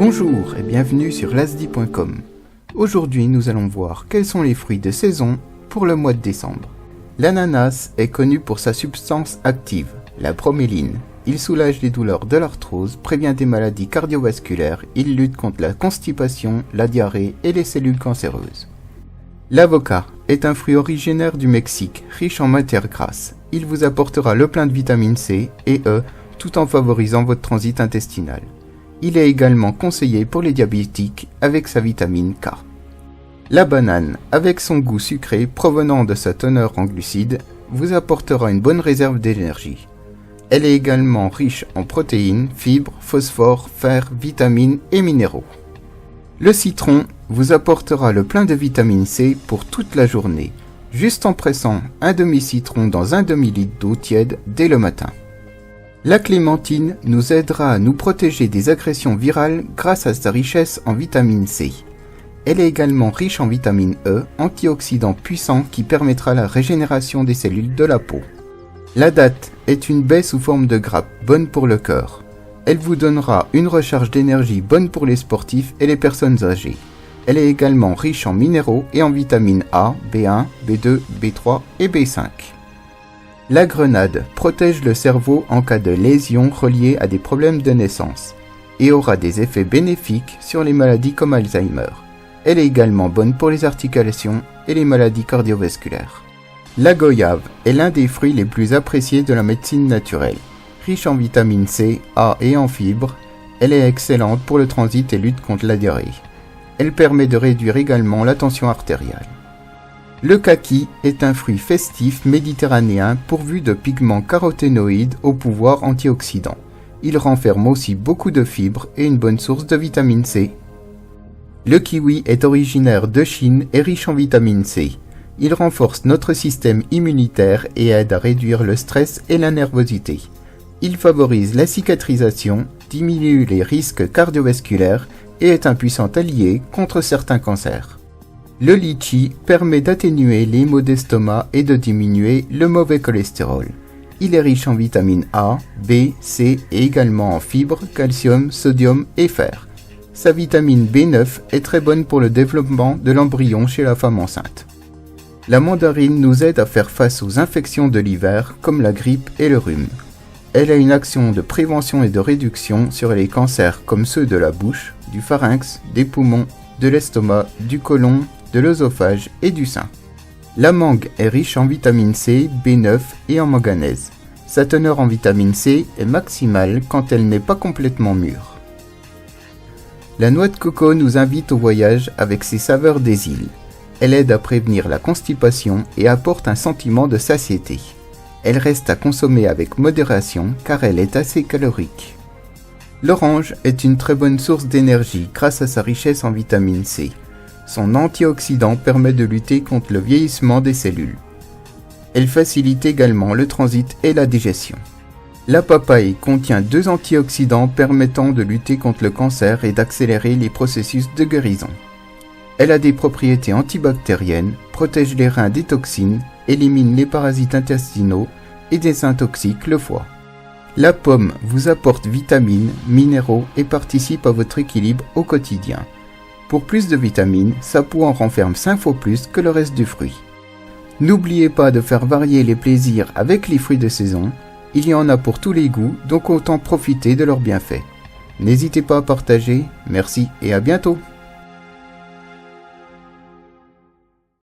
Bonjour et bienvenue sur lasdi.com. Aujourd'hui nous allons voir quels sont les fruits de saison pour le mois de décembre. L'ananas est connu pour sa substance active, la broméline. Il soulage les douleurs de l'arthrose, prévient des maladies cardiovasculaires, il lutte contre la constipation, la diarrhée et les cellules cancéreuses. L'avocat est un fruit originaire du Mexique, riche en matières grasses. Il vous apportera le plein de vitamine C et E tout en favorisant votre transit intestinal. Il est également conseillé pour les diabétiques avec sa vitamine K. La banane, avec son goût sucré provenant de sa teneur en glucides, vous apportera une bonne réserve d'énergie. Elle est également riche en protéines, fibres, phosphore, fer, vitamines et minéraux. Le citron vous apportera le plein de vitamine C pour toute la journée, juste en pressant un demi-citron dans un demi-litre d'eau tiède dès le matin. La clémentine nous aidera à nous protéger des agressions virales grâce à sa richesse en vitamine C. Elle est également riche en vitamine E, antioxydant puissant qui permettra la régénération des cellules de la peau. La date est une baie sous forme de grappe, bonne pour le cœur. Elle vous donnera une recharge d'énergie bonne pour les sportifs et les personnes âgées. Elle est également riche en minéraux et en vitamines A, B1, B2, B3 et B5. La grenade protège le cerveau en cas de lésions reliées à des problèmes de naissance et aura des effets bénéfiques sur les maladies comme Alzheimer. Elle est également bonne pour les articulations et les maladies cardiovasculaires. La goyave est l'un des fruits les plus appréciés de la médecine naturelle. Riche en vitamine C, A et en fibres, elle est excellente pour le transit et lutte contre la diarrhée. Elle permet de réduire également la tension artérielle. Le kaki est un fruit festif méditerranéen pourvu de pigments caroténoïdes au pouvoir antioxydant. Il renferme aussi beaucoup de fibres et une bonne source de vitamine C. Le kiwi est originaire de Chine et riche en vitamine C. Il renforce notre système immunitaire et aide à réduire le stress et la nervosité. Il favorise la cicatrisation, diminue les risques cardiovasculaires et est un puissant allié contre certains cancers. Le litchi permet d'atténuer les maux d'estomac et de diminuer le mauvais cholestérol. Il est riche en vitamines A, B, C et également en fibres, calcium, sodium et fer. Sa vitamine B9 est très bonne pour le développement de l'embryon chez la femme enceinte. La mandarine nous aide à faire face aux infections de l'hiver comme la grippe et le rhume. Elle a une action de prévention et de réduction sur les cancers comme ceux de la bouche, du pharynx, des poumons, de l'estomac, du côlon, de l'œsophage et du sein. La mangue est riche en vitamine C, B9 et en manganèse. Sa teneur en vitamine C est maximale quand elle n'est pas complètement mûre. La noix de coco nous invite au voyage avec ses saveurs des îles. Elle aide à prévenir la constipation et apporte un sentiment de satiété. Elle reste à consommer avec modération car elle est assez calorique. L'orange est une très bonne source d'énergie grâce à sa richesse en vitamine C. Son antioxydant permet de lutter contre le vieillissement des cellules. Elle facilite également le transit et la digestion. La papaye contient 2 antioxydants permettant de lutter contre le cancer et d'accélérer les processus de guérison. Elle a des propriétés antibactériennes, protège les reins des toxines, élimine les parasites intestinaux et désintoxique le foie. La pomme vous apporte vitamines, minéraux et participe à votre équilibre au quotidien. Pour plus de vitamines, sa peau en renferme 5 fois plus que le reste du fruit. N'oubliez pas de faire varier les plaisirs avec les fruits de saison. Il y en a pour tous les goûts, donc autant profiter de leurs bienfaits. N'hésitez pas à partager. Merci et à bientôt.